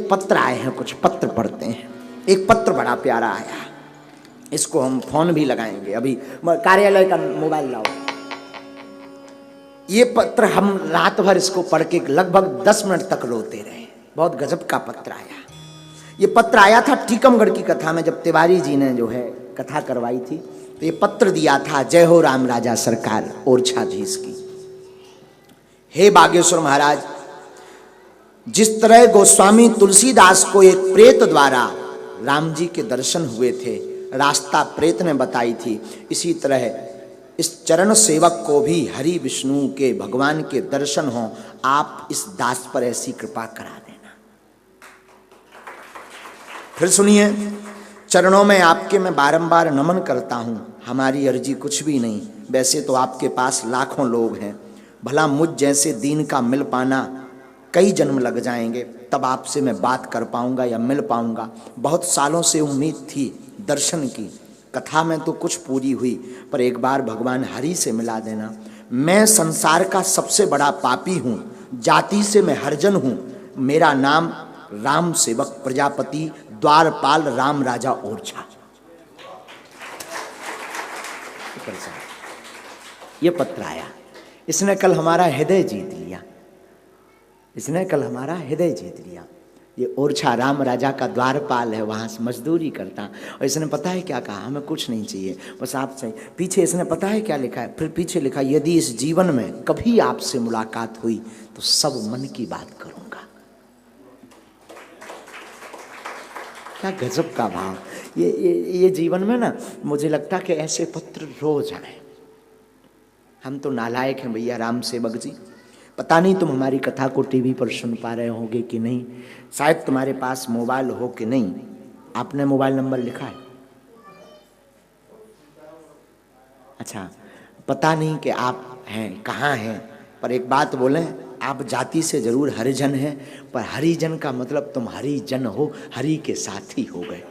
पत्र आए हैं, कुछ पत्र पढ़ते हैं। एक पत्र बड़ा प्यारा आया, इसको हम फोन भी लगाएंगे। अभी कार्यालय का मोबाइल लाओ। ये पत्र हम रात भर इसको पढ़ के लगभग 10 मिनट तक रोते रहे। बहुत गजब का पत्र आया। ये पत्र आया था टीकमगढ़ की कथा में, जब तिवारी जी ने जो है कथा करवाई थी, तो ये पत्र दिया था, जय हो राम राजा सरकार ओरछाधीश की। हे बागेश्वर महाराज, जिस तरह गोस्वामी तुलसीदास को एक प्रेत द्वारा राम जी के दर्शन हुए थे, रास्ता प्रेत ने बताई थी, इसी तरह इस चरण सेवक को भी हरि विष्णु के भगवान के दर्शन हो। आप इस दास पर ऐसी कृपा करा देना। फिर सुनिए, चरणों में आपके मैं बारंबार नमन करता हूं। हमारी अर्जी कुछ भी नहीं, वैसे तो आपके पास लाखों लोग हैं, भला मुझ जैसे दीन का मिल पाना कई जन्म लग जाएंगे, तब आपसे मैं बात कर पाऊंगा या मिल पाऊंगा। बहुत सालों से उम्मीद थी दर्शन की, कथा में तो कुछ पूरी हुई, पर एक बार भगवान हरि से मिला देना। मैं संसार का सबसे बड़ा पापी हूँ, जाति से मैं हरिजन हूँ। मेरा नाम राम सेवक प्रजापति द्वारपाल राम राजा ओरछा। ये पत्र आया, इसने कल हमारा हृदय जीत लिया, इसने कल हमारा हृदय जीत लिया। ये ओरछा राम राजा का द्वारपाल है, वहाँ से मजदूरी करता। और इसने पता है क्या कहा, हमें कुछ नहीं चाहिए, बस आप चाहिए। पीछे इसने पता है क्या लिखा है, फिर पीछे लिखा, यदि इस जीवन में कभी आपसे मुलाकात हुई तो सब मन की बात करूंगा। क्या गजब का भाव। ये जीवन में ना, मुझे लगता कि ऐसे पत्र रोज आए। हम तो नालायक हैं भैया राम सेवक जी। पता नहीं तुम हमारी कथा को टीवी पर सुन पा रहे होगे कि नहीं, शायद तुम्हारे पास मोबाइल हो कि नहीं। आपने मोबाइल नंबर लिखा है? अच्छा, पता नहीं कि आप हैं कहाँ हैं, पर एक बात बोलें, आप जाति से जरूर हरिजन हैं, पर हरिजन का मतलब तुम हरिजन हो, हरि के साथी हो गए।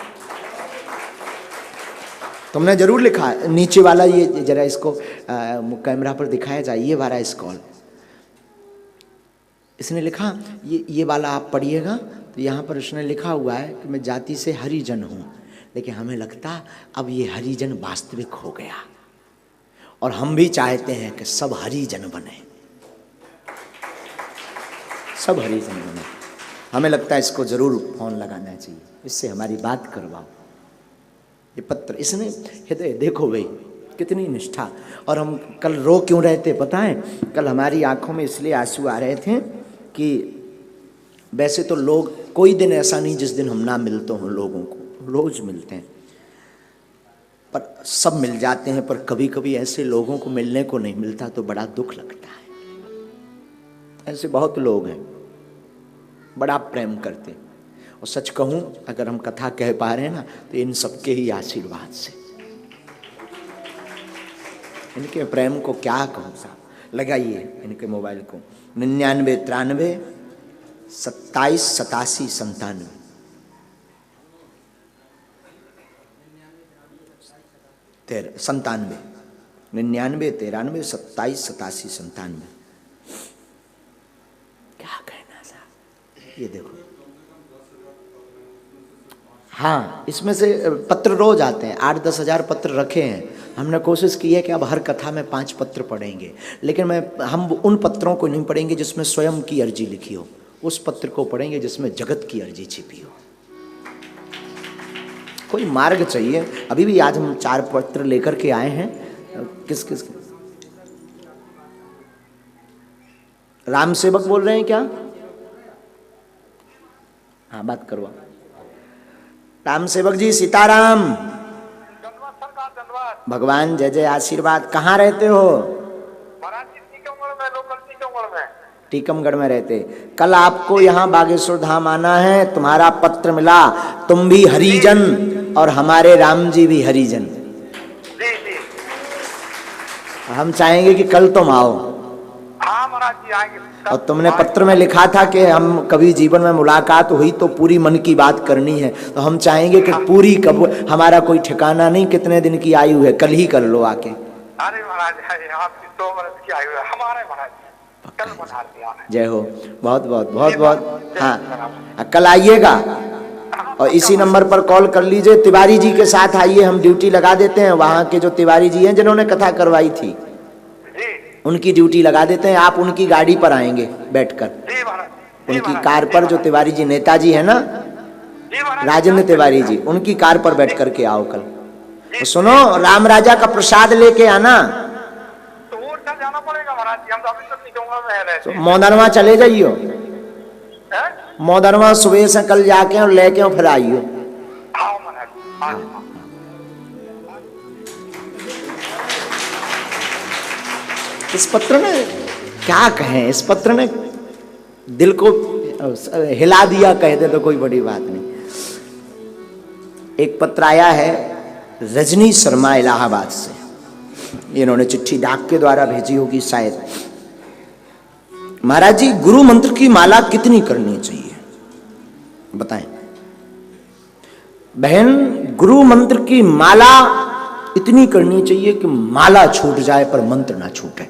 तुमने जरूर लिखा। नीचे वाला ये जरा इसको कैमरा पर दिखाया जाए, ये वाला स्क्रॉल इसने लिखा, ये वाला आप पढ़िएगा तो यहाँ पर उसने लिखा हुआ है कि मैं जाति से हरिजन हूँ, लेकिन हमें लगता अब ये हरिजन वास्तविक हो गया और हम भी चाहते हैं कि सब हरिजन बने, सब हरिजन बने। हमें लगता है इसको जरूर फोन लगाना चाहिए, इससे हमारी बात करवाओ। ये पत्र इसने हृदय देखो भाई कितनी निष्ठा। और हम कल रो क्यों रहे थे पता है? कल हमारी आंखों में इसलिए आंसू आ रहे थे कि वैसे तो लोग, कोई दिन ऐसा नहीं जिस दिन हम ना मिलते हों लोगों को, रोज मिलते हैं, पर सब मिल जाते हैं, पर कभी कभी ऐसे लोगों को मिलने को नहीं मिलता तो बड़ा दुख लगता है। ऐसे बहुत लोग हैं बड़ा प्रेम करते हैं। और सच कहूं, अगर हम कथा कह पा रहे हैं ना तो इन सबके ही आशीर्वाद से। इनके प्रेम को क्या कहूँ साहब। लगाइए इनके मोबाइल को 99 93 27 87 97 97 99 93 27 87 97। क्या कहना साहब, ये देखो। हाँ, इसमें से पत्र रोज आते हैं, 8-10 हज़ार पत्र रखे हैं। हमने कोशिश की है कि अब हर कथा में 5 पत्र पढ़ेंगे, लेकिन हम उन पत्रों को नहीं पढ़ेंगे जिसमें स्वयं की अर्जी लिखी हो, उस पत्र को पढ़ेंगे जिसमें जगत की अर्जी छिपी हो। कोई मार्ग चाहिए। अभी भी आज हम 4 पत्र लेकर के आए हैं। किस किस राम सेवक बोल रहे हैं क्या? हाँ, बात करवा। राम सेवक जी सीताराम। भगवान जय जय आशीर्वाद। कहाँ रहते हो? टीकमगढ़ में रहते। कल आपको यहाँ बागेश्वर धाम आना है, तुम्हारा पत्र मिला, तुम भी हरिजन और हमारे राम जी भी हरिजन। हम चाहेंगे कि कल तुम आओ। हाँ महाराज जी आएंगे। और तुमने पत्र में लिखा था कि हम कभी जीवन में मुलाकात हुई तो पूरी मन की बात करनी है, तो हम चाहेंगे कि पूरी कब, हमारा कोई ठिकाना नहीं कितने दिन की आयु है, कल ही कर लो आके। अरे महाराज आपकी 100 वर्ष की आयु है हमारे महाराज। कल पधार दिया है। जय हो, बहुत बहुत बहुत बहुत। हाँ, कल आइएगा और इसी नंबर पर कॉल कर लीजिए। तिवारी जी के साथ आइए, हम ड्यूटी लगा देते हैं। वहाँ के जो तिवारी जी हैं जिन्होंने कथा करवाई थी, जी उनकी ड्यूटी लगा देते हैं। आप उनकी गाड़ी पर आएंगे बैठकर, जी महाराज, जी उनकी महाराज, कार जी पर। जो महाराज, तिवारी जी नेताजी है ना, जी महाराज, राजेंद्र तिवारी जी, उनकी कार पर बैठ करके आओ कल। और सुनो, राम राजा का प्रसाद लेके आना। तो वो उधर जाना पड़ेगा महाराज जी, हम तो अभी तक निकलूंगा में रहे तो मोदरवा चले जाइयो, हैं? मोदरवा सुबह से कल जाके और लेके और फिर आइयो। हाँ महाराज, हाँ जी, हाँ। इस पत्र ने क्या कहें, इस पत्र ने दिल को हिला दिया, कह दे तो कोई बड़ी बात नहीं। एक पत्र आया है रजनी शर्मा इलाहाबाद से, इन्होंने चिट्ठी डाक के द्वारा भेजी होगी शायद। महाराज जी, गुरु मंत्र की माला कितनी करनी चाहिए बताएं। बहन, गुरु मंत्र की माला इतनी करनी चाहिए कि माला छूट जाए पर मंत्र ना छूटे।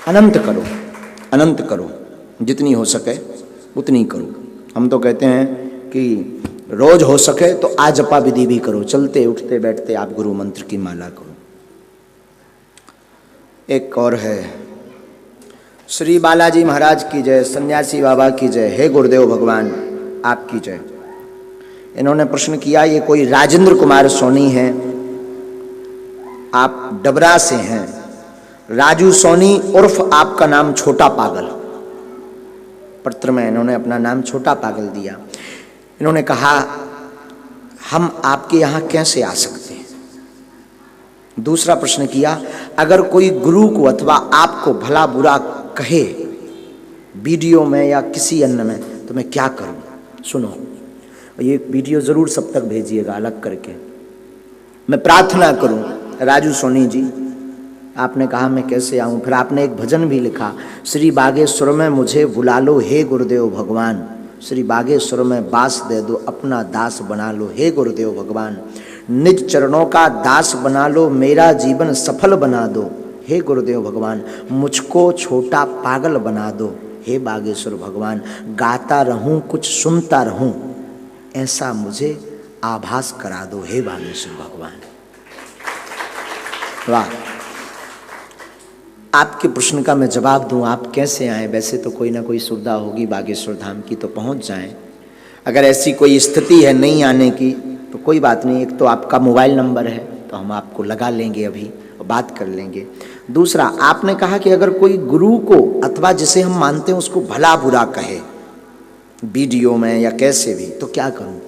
अनंत करो, अनंत करो, जितनी हो सके उतनी करो। हम तो कहते हैं कि रोज हो सके तो आज जपा विधि भी करो, चलते उठते बैठते आप गुरु मंत्र की माला करो। एक और है, श्री बालाजी महाराज की जय, सन्यासी बाबा की जय, हे गुरुदेव भगवान आपकी जय। इन्होंने प्रश्न किया, ये कोई राजेंद्र कुमार सोनी है, आप डबरा से हैं। राजू सोनी उर्फ आपका नाम छोटा पागल। पत्र में इन्होंने अपना नाम छोटा पागल दिया। इन्होंने कहा, हम आपके यहाँ कैसे आ सकते हैं। दूसरा प्रश्न किया, अगर कोई गुरु को अथवा आपको भला बुरा कहे वीडियो में या किसी अन्य में, तो मैं क्या करूं। सुनो, ये वीडियो जरूर सब तक भेजिएगा अलग करके। मैं प्रार्थना करूं, राजू सोनी जी, आपने कहा मैं कैसे आऊं। फिर आपने एक भजन भी लिखा, श्री बागेश्वर में मुझे बुला लो हे गुरुदेव भगवान, श्री बागेश्वर में बास दे दो, अपना दास बना लो हे गुरुदेव भगवान, निज चरणों का दास बना लो, मेरा जीवन सफल बना दो हे गुरुदेव भगवान, मुझको छोटा पागल बना दो हे बागेश्वर भगवान, गाता रहूं कुछ सुनता रहूं, ऐसा मुझे आभास करा दो हे बागेश्वर भगवान। वाह, आपके प्रश्न का मैं जवाब दूं, आप कैसे आए। वैसे तो कोई ना कोई सुविधा होगी बागेश्वर धाम की, तो पहुंच जाएं। अगर ऐसी कोई स्थिति है नहीं आने की तो कोई बात नहीं, एक तो आपका मोबाइल नंबर है तो हम आपको लगा लेंगे अभी और बात कर लेंगे। दूसरा, आपने कहा कि अगर कोई गुरु को अथवा जिसे हम मानते हैं उसको भला बुरा कहे वीडियो में या कैसे भी, तो क्या करूं।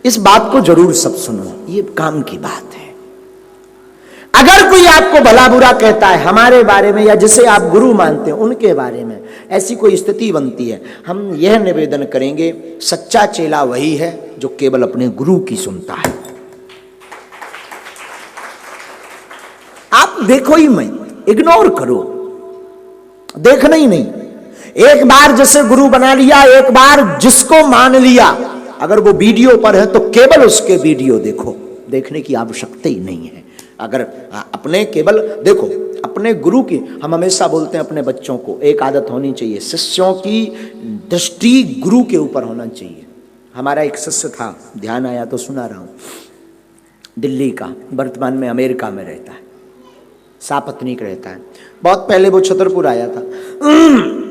इस बात को जरूर सब सुनो, ये काम की बात है। अगर कोई आपको भला बुरा कहता है हमारे बारे में या जिसे आप गुरु मानते हैं उनके बारे में, ऐसी कोई स्थिति बनती है, हम यह निवेदन करेंगे, सच्चा चेला वही है जो केवल अपने गुरु की सुनता है। आप देखो ही मत, इग्नोर करो, देखना ही नहीं। एक बार जिसे गुरु बना लिया, एक बार जिसको मान लिया, अगर वो वीडियो पर है तो केवल उसके वीडियो देखो, देखने की आवश्यकता ही नहीं है। अगर अपने केवल देखो अपने गुरु की, हम हमेशा बोलते हैं अपने बच्चों को एक आदत होनी चाहिए, शिष्यों की दृष्टि गुरु के ऊपर होना चाहिए। हमारा एक शिष्य था, ध्यान आया तो सुना रहा हूं, दिल्ली का, वर्तमान में अमेरिका में रहता है, सापत्नीक रहता है। बहुत पहले वो छतरपुर आया था।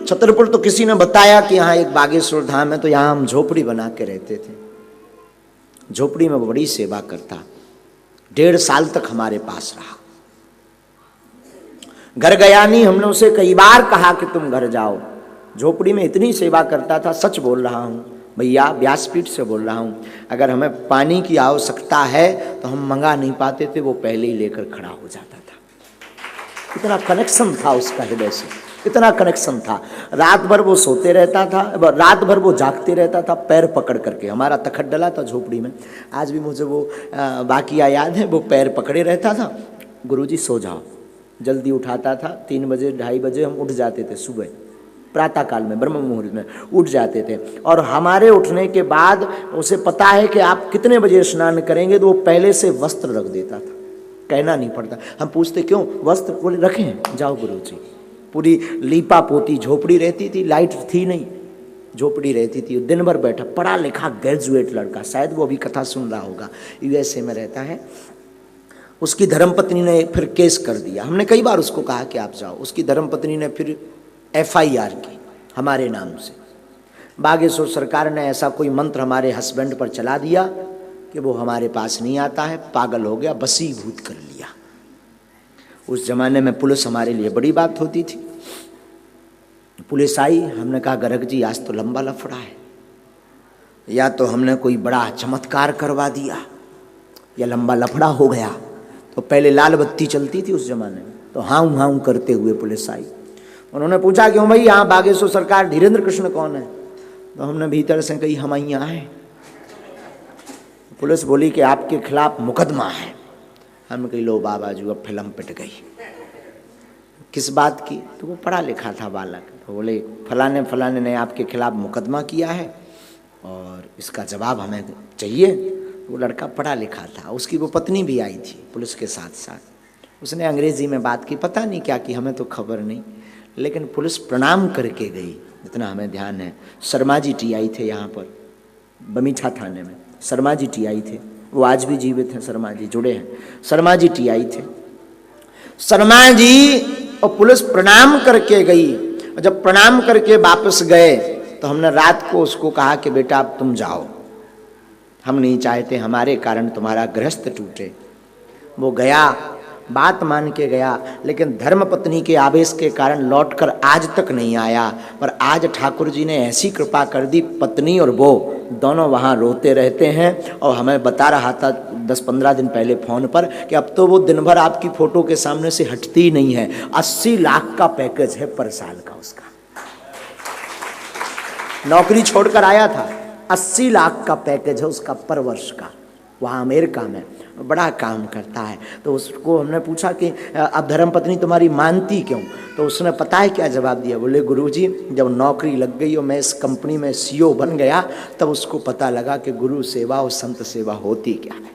छतरपुर तो किसी ने बताया कि यहाँ एक बागेश्वर धाम है, तो यहाँ हम झोपड़ी बना के रहते थे। झोपड़ी में वो बड़ी सेवा करता, 1.5 साल तक हमारे पास रहा। घर गया नहीं, हमने उसे कई बार कहा कि तुम घर जाओ। झोपड़ी में इतनी सेवा करता था, सच बोल रहा हूँ भैया, व्यासपीठ से बोल रहा हूँ, अगर हमें पानी की आवश्यकता है तो हम मंगा नहीं पाते थे, वो पहले ही लेकर खड़ा हो जाता था। इतना कनेक्शन था उसका हृदय से, इतना कनेक्शन था। रात भर वो सोते रहता था, रात भर वो जागते रहता था पैर पकड़ करके। हमारा तखत डला था झोपड़ी में, आज भी मुझे वो वाकया याद है। वो पैर पकड़े रहता था, गुरुजी सो जाओ, जल्दी उठाता था। 3 बजे 2:30 बजे हम उठ जाते थे, सुबह प्रातः काल में ब्रह्म मुहूर्त में उठ जाते थे। और हमारे उठने के बाद उसे पता है कि आप कितने बजे स्नान करेंगे, तो वो पहले से वस्त्र रख देता था, कहना नहीं पड़ता। हम पूछते क्यों वस्त्र, बोले रखें, जाओ गुरुजी। पूरी लीपा पोती झोपड़ी रहती थी, लाइट थी नहीं, झोपड़ी रहती थी। दिन भर बैठा, पढ़ा लिखा ग्रेजुएट लड़का, शायद वो अभी कथा सुन रहा होगा, यूएसए में रहता है। उसकी धर्मपत्नी ने फिर केस कर दिया। हमने कई बार उसको कहा कि आप जाओ, उसकी धर्मपत्नी ने फिर एफआईआर की हमारे नाम से। बागेश्वर सरकार ने ऐसा कोई मंत्र हमारे हस्बैंड पर चला दिया कि वो हमारे पास नहीं आता है, पागल हो गया, बसीभूत कर लिया। उस जमाने में पुलिस हमारे लिए बड़ी बात होती थी। पुलिस आई, हमने कहा गर्ग जी आज तो लंबा लफड़ा है, या तो हमने कोई बड़ा चमत्कार करवा दिया या लंबा लफड़ा हो गया। तो पहले लाल बत्ती चलती थी उस जमाने में, तो हाउ हाउ करते हुए पुलिस आई। उन्होंने पूछा क्यों भाई यहाँ बागेश्वर सरकार, धीरेन्द्र कृष्ण कौन है? तो हमने भीतर से कही हम यहाँ हैं। पुलिस बोली कि आपके खिलाफ मुकदमा है। हम कही लो बाबा जी अब फिल्म पिट गई। किस बात की? तो वो पढ़ा लिखा था बालक, तो बोले फलाने फलाने ने आपके खिलाफ मुकदमा किया है और इसका जवाब हमें चाहिए। वो लड़का पढ़ा लिखा था, उसकी वो पत्नी भी आई थी पुलिस के साथ साथ। उसने अंग्रेजी में बात की, पता नहीं क्या की, हमें तो खबर नहीं, लेकिन पुलिस प्रणाम करके गई, इतना हमें ध्यान है। शर्मा जी टीआई थे यहाँ पर बमीठा थाने में, शर्मा जी टीआई थे, वो आज भी जीवित हैं, शर्मा जी जुड़े हैं। शर्मा जी टीआई थे, शर्मा जी और पुलिस प्रणाम करके गई। जब प्रणाम करके वापस गए तो हमने रात को उसको कहा कि बेटा अब तुम जाओ, हम नहीं चाहते हमारे कारण तुम्हारा गृहस्थ टूटे। वो गया, बात मान के गया, लेकिन धर्मपत्नी के आवेश के कारण लौटकर आज तक नहीं आया। पर आज ठाकुर जी ने ऐसी कृपा कर दी, पत्नी और वो दोनों वहाँ रोते रहते हैं। और हमें बता रहा था 10-15 दिन पहले फ़ोन पर कि अब तो वो दिन भर आपकी फ़ोटो के सामने से हटती ही नहीं है। 80 लाख का पैकेज है पर साल का उसका, नौकरी छोड़कर आया था, 80 लाख का पैकेज है उसका पर वर्ष का, वहाँ अमेरिका में बड़ा काम करता है। तो उसको हमने पूछा कि अब धर्मपत्नी तुम्हारी मानती क्यों? तो उसने पता है क्या जवाब दिया? बोले गुरुजी जब नौकरी लग गई और मैं इस कंपनी में सीईओ बन गया तब उसको पता लगा कि गुरु सेवा और संत सेवा होती क्या है।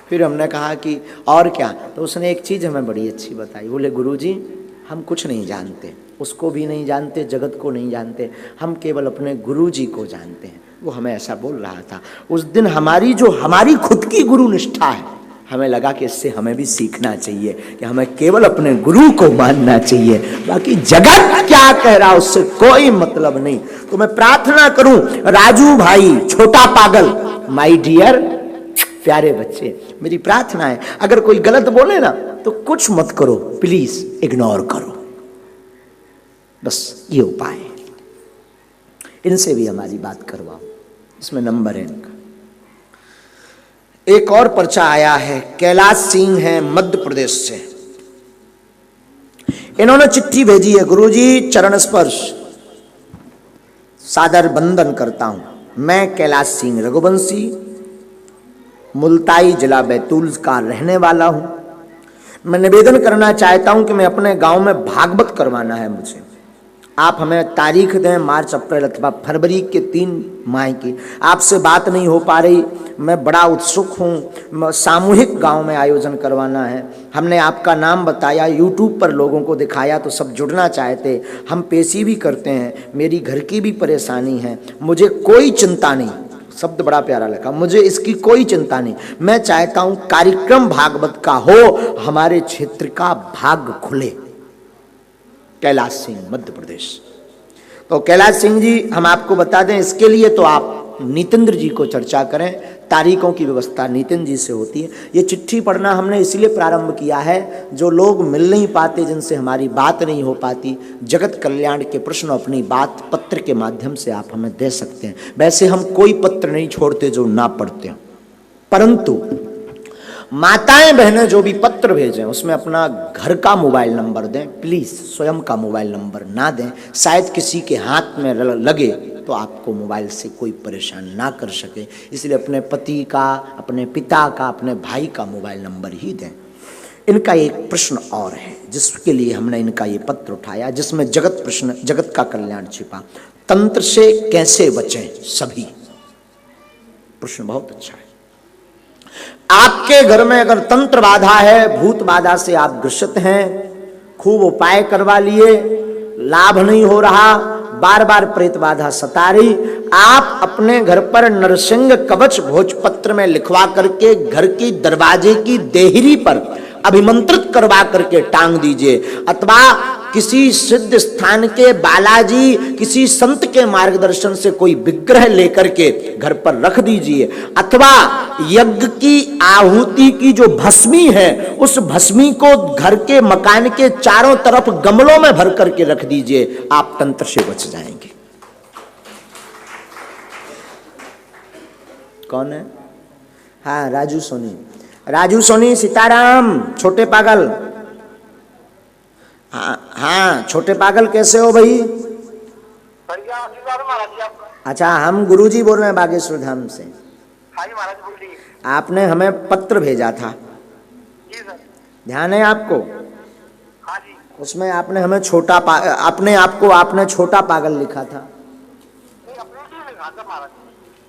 फिर हमने कहा कि और क्या? तो उसने एक चीज़ हमें बड़ी अच्छी बताई। बोले गुरुजी हम कुछ नहीं जानते, उसको भी नहीं जानते, जगत को नहीं जानते, हम केवल अपने गुरु जी को जानते हैं। वो हमें ऐसा बोल रहा था। उस दिन हमारी खुद की गुरु निष्ठा है, हमें लगा कि इससे हमें भी सीखना चाहिए कि हमें केवल अपने गुरु को मानना चाहिए, बाकी जगत क्या कह रहा उससे कोई मतलब नहीं। तो मैं प्रार्थना करूं राजू भाई, छोटा पागल, माय डियर प्यारे बच्चे, मेरी प्रार्थना है अगर कोई गलत बोले ना तो कुछ मत करो, प्लीज इग्नोर करो, बस ये उपाय है। इनसे भी हमारी बात करवाओ, इसमें नंबर है इनका। एक और पर्चा आया है, कैलाश सिंह है मध्य प्रदेश से। इन्होंने चिट्ठी भेजी है, गुरुजी चरण स्पर्श सादर बंदन करता हूं। मैं कैलाश सिंह रघुवंशी मुल्ताई जिला बैतूल का रहने वाला हूं। मैं निवेदन करना चाहता हूं कि मैं अपने गांव में भागवत करवाना है मुझे। आप हमें तारीख दें, मार्च अप्रैल अथवा फरवरी के 3 माह की। आपसे बात नहीं हो पा रही, मैं बड़ा उत्सुक हूँ। सामूहिक गांव में आयोजन करवाना है। हमने आपका नाम बताया, यूट्यूब पर लोगों को दिखाया तो सब जुड़ना चाहते। हम पेशी भी करते हैं, मेरी घर की भी परेशानी है, मुझे कोई चिंता नहीं। शब्द बड़ा प्यारा लगा, मुझे इसकी कोई चिंता नहीं। मैं चाहता हूँ कार्यक्रम भागवत का हो, हमारे क्षेत्र का भाग्य खुले। कैलाश सिंह मध्य प्रदेश। तो कैलाश सिंह जी हम आपको बता दें, इसके लिए तो आप नितेंद्र जी को चर्चा करें, तारीखों की व्यवस्था नितिन जी से होती है। ये चिट्ठी पढ़ना हमने इसलिए प्रारंभ किया है, जो लोग मिल नहीं पाते, जिनसे हमारी बात नहीं हो पाती, जगत कल्याण के प्रश्न अपनी बात पत्र के माध्यम से आप हमें दे सकते हैं। वैसे हम कोई पत्र नहीं छोड़ते जो ना पढ़ते हैं, परंतु माताएं बहनें जो भी पत्र भेजें उसमें अपना घर का मोबाइल नंबर दें, प्लीज स्वयं का मोबाइल नंबर ना दें। शायद किसी के हाथ में लगे तो आपको मोबाइल से कोई परेशान ना कर सके, इसलिए अपने पति का, अपने पिता का, अपने भाई का मोबाइल नंबर ही दें। इनका एक प्रश्न और है जिसके लिए हमने इनका ये पत्र उठाया, जिसमें जगत का कल्याण छिपा। तंत्र से कैसे बचें सभी, प्रश्न बहुत अच्छा है। आपके घर में अगर तंत्र बाधा है, भूत बाधा से आप ग्रसित हैं, खूब उपाय करवा लिए, लाभ नहीं हो रहा, बार बार प्रेत बाधा सता रही, आप अपने घर पर नरसिंह कवच भोजपत्र में लिखवा करके घर की दरवाजे की देहरी पर अभिमंत्रित करवा करके टांग दीजिए, अथवा किसी सिद्ध स्थान के बालाजी, किसी संत के मार्गदर्शन से कोई विग्रह लेकर के घर पर रख दीजिए, अथवा यज्ञ की आहुति की जो भस्मी है उस भस्मी को घर के मकान के चारों तरफ गमलों में भर करके रख दीजिए, आप तंत्र से बच जाएंगे। कौन है? हाँ, राजू सोनी। राजू सोनी, सीताराम, छोटे पागल। हाँ, छोटे पागल कैसे हो भाई? बढ़िया, आशीर्वाद महाराज जी आपका। अच्छा, हम गुरुजी बोल रहे हैं बागेश्वर धाम से। हाँ जी महाराज, बोलिए। आपने हमें पत्र भेजा था, जी सर। ध्यान है आपको? हाँ जी। उसमें आपने हमें अपने आप को आपने छोटा पागल लिखा था। नहीं, अपने लिए लिखा था महाराज।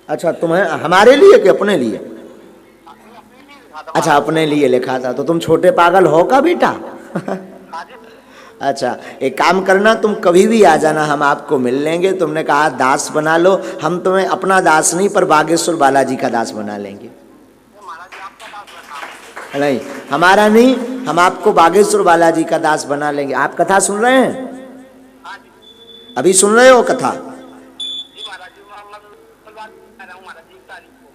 अच्छा, तुम्हें हमारे लिए कि अपने लिए? अपने लिए लिखा था। अच्छा, अपने लिए लिखा था, तो तुम छोटे पागल हो का बेटा? हाँ जी। अच्छा, एक काम करना, तुम कभी भी आ जाना, हम आपको मिल लेंगे। तुमने कहा दास बना लो, हम तुम्हें अपना दास नहीं पर बागेश्वर बालाजी का दास बना लेंगे। महाराज जी आपका दास बना। नहीं, हमारा नहीं, हम आपको बागेश्वर बालाजी का दास बना लेंगे। आप कथा सुन रहे हैं? हाँ जी। अभी सुन रहे हो कथा? जी महाराज जी, महाराज जी तारीख को।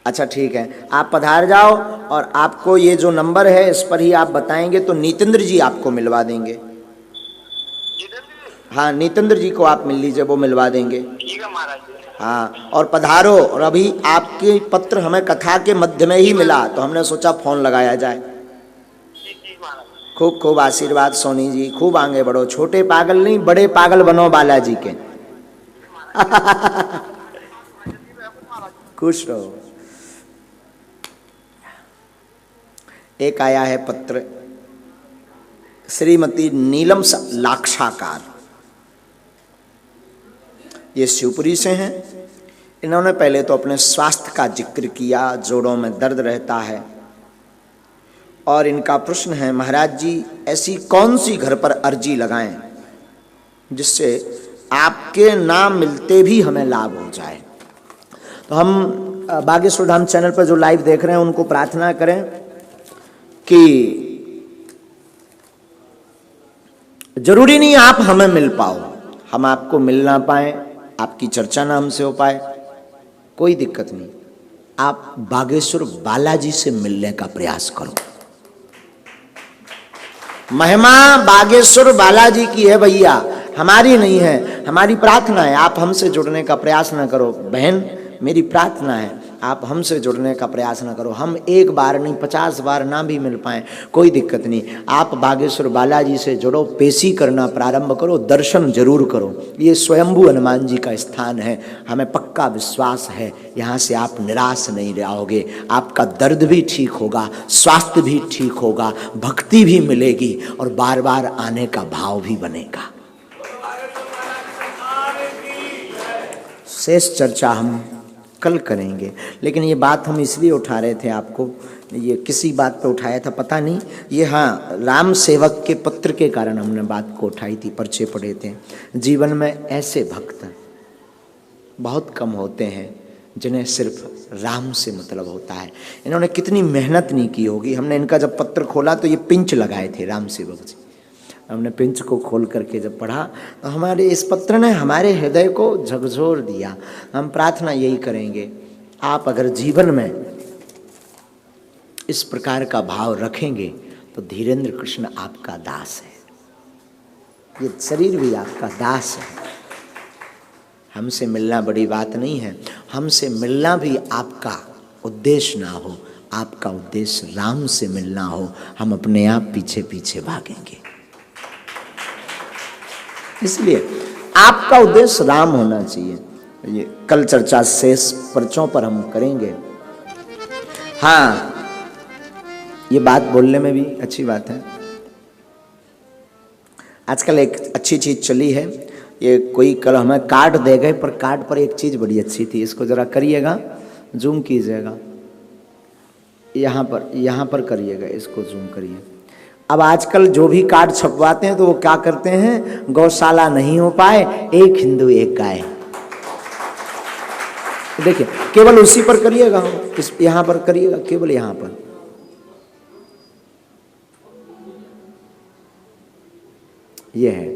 अच्छा ठीक है, आप पधार जाओ, और आपको ये जो नंबर है इस पर ही आप बताएंगे तो नीतेंद्र जी आपको मिलवा देंगे। हाँ, नीतेंद्र जी को आप मिल लीजिए, वो मिलवा देंगे। ठीक है महाराज जी। हाँ, और पधारो। और अभी आपके पत्र हमें कथा के मध्य में ही मिला तो हमने सोचा फोन लगाया जाए। जी जी महाराज। खूब खूब आशीर्वाद सोनी जी, खूब आगे बढ़ो, छोटे पागल नहीं बड़े पागल बनो बालाजी के। खुश रहो। एक आया है पत्र, श्रीमती नीलम लाक्षाकार, ये शिवपुरी से हैं। इन्होंने पहले तो अपने स्वास्थ्य का जिक्र किया, जोड़ों में दर्द रहता है, और इनका प्रश्न है, महाराज जी ऐसी कौन सी घर पर अर्जी लगाएं जिससे आपके नाम मिलते भी हमें लाभ हो जाए। तो हम बागेश्वर धाम चैनल पर जो लाइव देख रहे हैं उनको प्रार्थना करें कि जरूरी नहीं आप हमें मिल पाओ, हम आपको मिल ना पाए, आपकी चर्चा ना हमसे हो पाए, कोई दिक्कत नहीं, आप बागेश्वर बालाजी से मिलने का प्रयास करो। महिमा बागेश्वर बालाजी की है भैया, हमारी नहीं है। हमारी प्रार्थना है आप हमसे जुड़ने का प्रयास ना करो। बहन, मेरी प्रार्थना है आप हमसे जुड़ने का प्रयास ना करो। हम एक बार नहीं 50 बार ना भी मिल पाएं, कोई दिक्कत नहीं, आप बागेश्वर बालाजी से जुड़ो, पेशी करना प्रारंभ करो, दर्शन जरूर करो। ये स्वयंभू हनुमान जी का स्थान है, हमें पक्का विश्वास है यहाँ से आप निराश नहीं रहोगे। आपका दर्द भी ठीक होगा, स्वास्थ्य भी ठीक होगा, भक्ति भी मिलेगी, और बार बार आने का भाव भी बनेगा। शेष चर्चा हम कल करेंगे, लेकिन ये बात हम इसलिए उठा रहे थे आपको, ये किसी बात पे उठाया था पता नहीं, ये हाँ राम सेवक के पत्र के कारण हमने बात को उठाई थी, पर्चे पढ़े थे। जीवन में ऐसे भक्त बहुत कम होते हैं जिन्हें सिर्फ राम से मतलब होता है। इन्होंने कितनी मेहनत नहीं की होगी। हमने इनका जब पत्र खोला तो ये पिंच लगाए थे राम सेवक जी, हमने पिंच को खोल करके जब पढ़ा तो हमारे इस पत्र ने हमारे हृदय को झकझोर दिया। हम प्रार्थना यही करेंगे, आप अगर जीवन में इस प्रकार का भाव रखेंगे तो धीरेन्द्र कृष्ण आपका दास है, ये शरीर भी आपका दास है। हमसे मिलना बड़ी बात नहीं है, हमसे मिलना भी आपका उद्देश्य ना हो, आपका उद्देश्य राम से मिलना हो, हम अपने आप पीछे पीछे भागेंगे। इसलिए आपका उद्देश्य राम होना चाहिए। ये कल चर्चा शेष पर्चों पर हम करेंगे। हाँ, ये बात बोलने में भी अच्छी बात है। आजकल एक अच्छी चीज चली है, ये कोई कल हमें कार्ड दे गए, पर कार्ड पर एक चीज बड़ी अच्छी थी, इसको जरा करिएगा, जूम कीजिएगा। यहाँ पर करिएगा, इसको जूम करिए। अब आजकल जो भी कार्ड छपवाते हैं तो वो क्या करते हैं, गौशाला नहीं हो पाए, एक हिंदू एक गाय। देखिए केवल उसी पर करिएगा, इस यहाँ पर करिएगा, केवल यहाँ पर। ये है,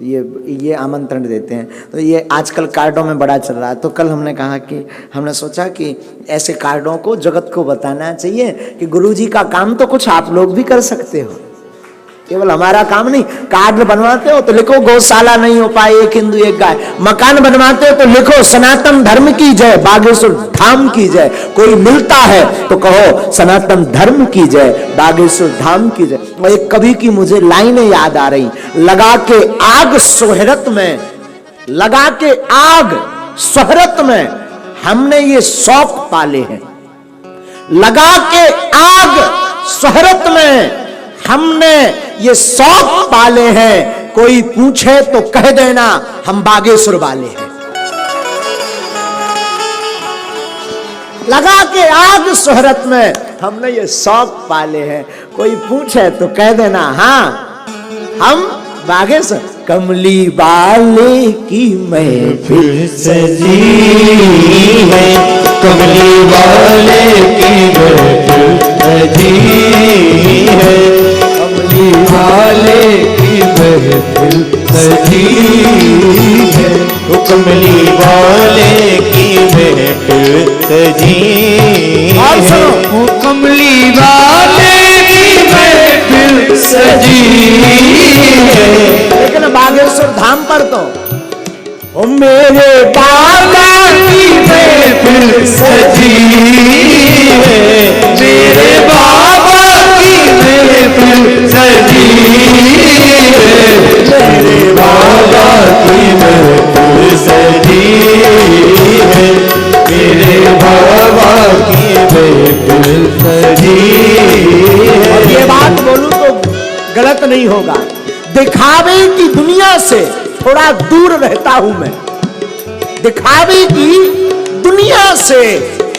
ये आमंत्रण देते हैं। तो ये आजकल कार्डों में बड़ा चल रहा है। तो कल हमने कहा कि हमने सोचा कि ऐसे कार्डों को जगत को बताना चाहिए कि गुरुजी का काम तो कुछ आप लोग भी कर सकते हो, केवल हमारा काम नहीं। कार्ड बनवाते हो तो लिखो गौशाला नहीं हो पाए, एक हिंदू एक गाय। मकान बनवाते हो तो लिखो सनातन धर्म की जय, बागेश्वर धाम की जय। कोई मिलता है तो कहो सनातन धर्म की जय, बागेश्वर धाम की जय। और एक कवि की मुझे लाइनें याद आ रही, लगा के आग सोहरत में, लगा के आग सोहरत में हमने ये शौक पाले हैं। लगा के आग सोहरत में हमने ये शौक पाले हैं। कोई पूछे तो कह देना हम बागेश्वर वाले हैं। लगा के आग शोहरत में हमने ये शौक पाले हैं। कोई पूछे तो कह देना हाँ हम बागेश्वर। कमली वाले की महफिल सजी है, कमली वाले की महफिल सजी है, कमली वाले की महफिल सजी है, तो कमली वाले की महफिल सजी है, वो कमली वाले की महफिल सजी है। लेकिन बागेश्वर धाम पर तो ओ मेरे बाबा की महफिल सजी है, मेरे बाबा की महफिल सजी है, मेरे बाबा की महफिल सजी है, मेरे बाबा की महफिल सजी है। और ये बात बोलूं तो गलत नहीं होगा, दिखावे की दुनिया से थोड़ा दूर रहता हूं मैं। दिखावे की दुनिया से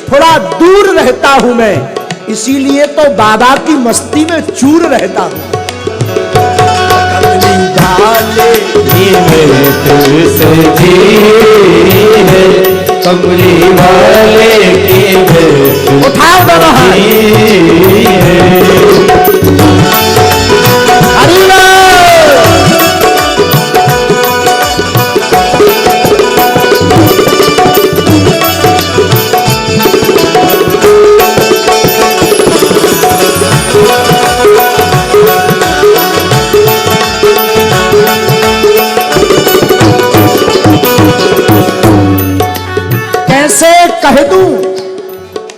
थोड़ा दूर रहता हूं मैं, इसीलिए तो बाबा की मस्ती में चूर रहता हूं। कमली वाले की महफिल सजी है, कमली वाले की महफिल उठाओ दोनों हाथ। हरि बोल।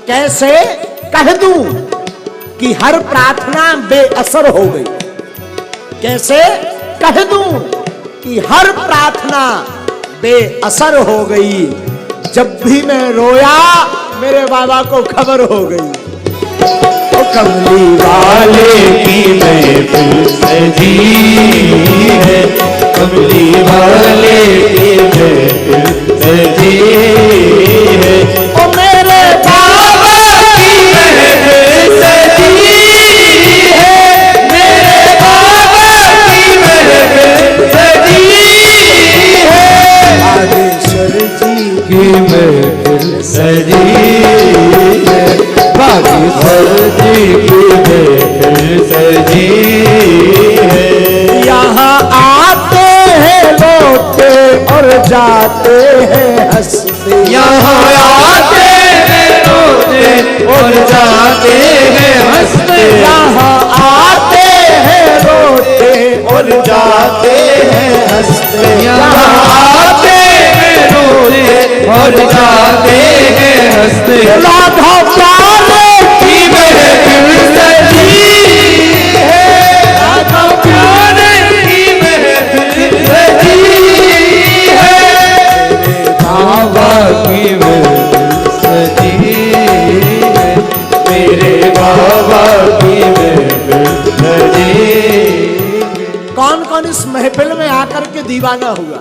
कैसे कह दूं कि हर प्रार्थना बेअसर हो गई। कैसे कह दूं कि हर प्रार्थना बेअसर हो गई। जब भी मैं रोया मेरे बाबा को खबर हो गई। ओ कमली वाले की महफिल सजी है, कमली वाले की महफिल सजी है, ओ मेरे बाबा की महफिल सजी है, मेरे बाबा की महफिल सजी है, बागेश्वर जी की महफिल सजी है, बागेश्वर जी की महफिल सजी है। यहाँ आते हैं लौटते और जाते हैं हंसते। यहाँ आते हैं रोते और जाते हैं हंसते। यहाँ आते हैं रोते और जाते हैं हंसते। यहाँ आते हैं रोते और जाते हैं हंसते। राधा प्यारे की महफिल सजी है, राधा प्यारे की महफिल सजी है, बाबा की महफिल सजी है, मेरे बाबा की महफिल सजी है। कौन कौन इस महफिल में आकर के दीवाना हुआ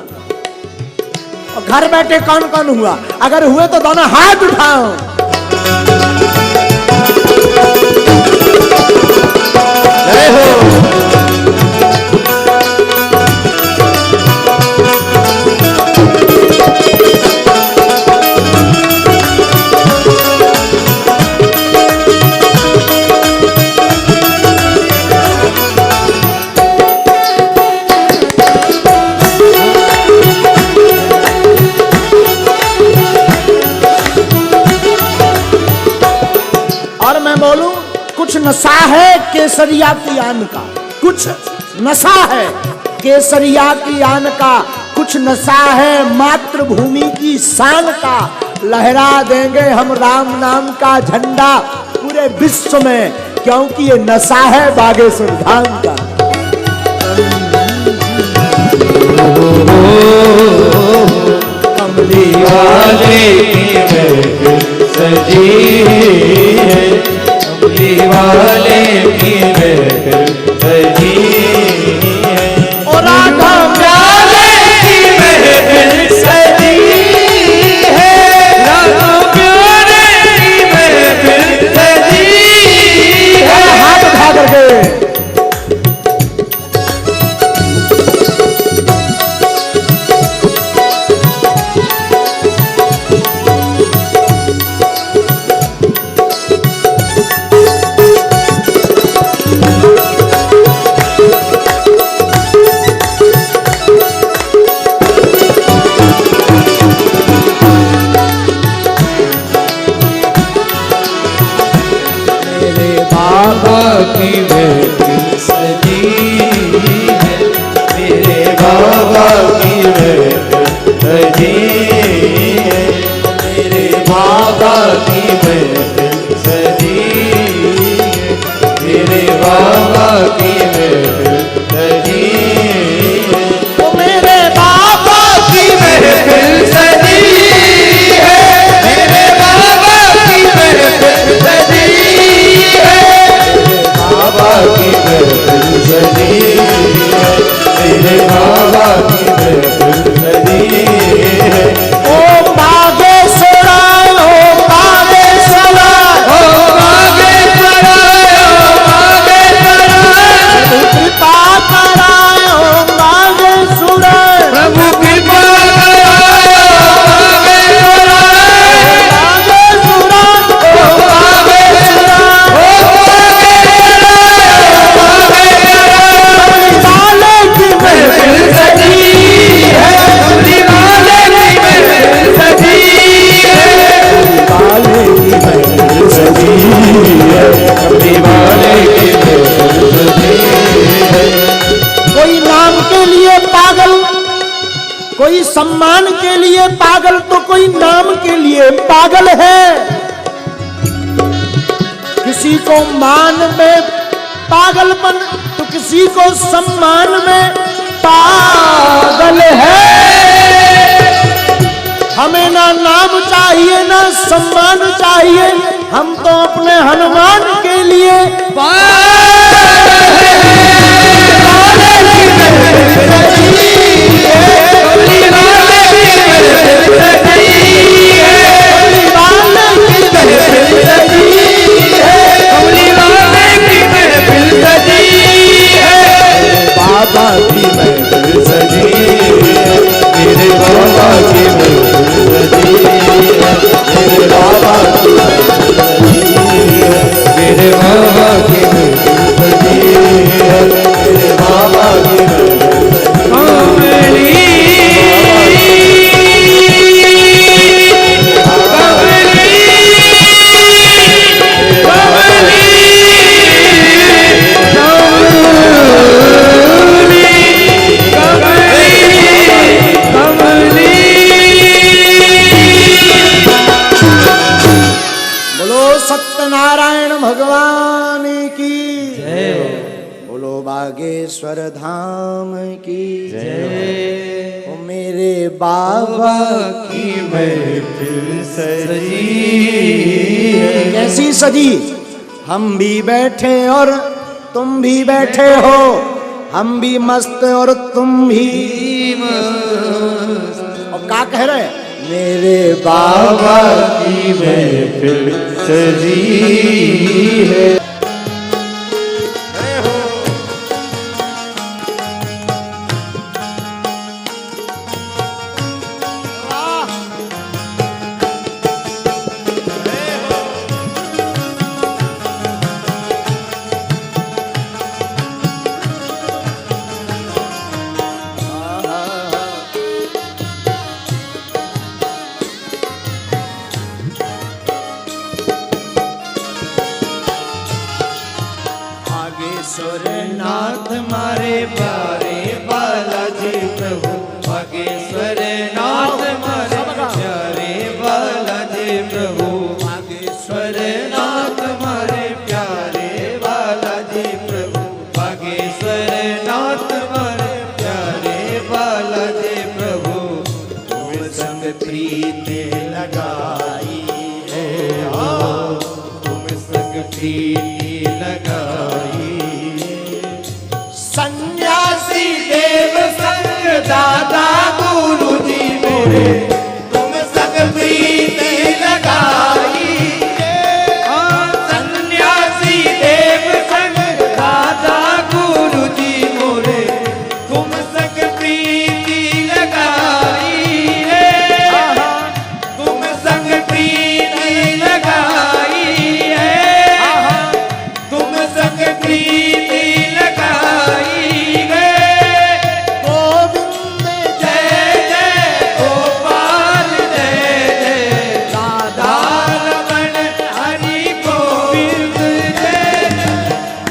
और घर बैठे कौन कौन हुआ? अगर हुए तो दोनों हाथ उठाओ। जय हो। और मैं बोलूं, कुछ नशा है केसरिया की आन का, कुछ नशा है केसरिया की आन का, कुछ नशा है मातृभूमि की शान का। लहरा देंगे हम राम नाम का झंडा पूरे विश्व में, क्योंकि ये नशा है बागेश्वर धाम का। कमली वाले की महफिल सजी है, कमली वाले की महफिल सजी है, और राधा वाले की महफिल सजी है, राधा प्यारे की महफिल सजी है। हाथ उठा करके बाबा की महफिल सजी है, मेरे बाबा की महफिल सजी है, मेरे बाबा की महफिल सजी है, मेरे बाबा की महफिल सजी है, ओ मेरे बाबा की महफिल सजी है, मेरे बाबा की महफिल सजी है, बाबा की महफिल सजी है, मेरे बाबा की महफिल सजी है। ओ बागेश्वर ओ बागेश्वर ओ बागेश्वर, ओ बागेश्वर, कृपा करायो बागेश्वर, प्रभु कृपा करायो बागेश्वर, बागेश्वर ओ बागेश्वर, ओ वाले की महफिल सजी है, कमली वाले की महफिल सजी है, वाले की महफिल सजी है, कमली वाले की महफिल सजी है। कोई नाम के लिए पागल, कोई सम्मान के लिए पागल, तो कोई नाम के लिए पागल है। किसी को मान में पागलपन, तो किसी को सम्मान में पागल है। हमें ना नाम चाहिए ना सम्मान चाहिए, हम तो अपने हनुमान के लिए बाबा की महफिल सजी है, मेरे बाबा की महफिल सजी है, मेरे बाबा की महफिल सजी है, मेरे बाबा की महफिल सजी है, मेरे बाबा की महफिल सजी है। सत्यनारायण भगवान की जय, बोलो बागेश्वर धाम की जय। ओ मेरे बाबा की महफिल सजी है, कैसी सजी, हम भी बैठे और तुम भी बैठे हो, हम भी मस्त और तुम भी मस्त। और क्या कह रहे हैं, मेरे बाबा की महफिल सजी है। प्रीति लगाई है, हाँ तुम संग प्रीति लगाई। सन्यासी देव संग दादा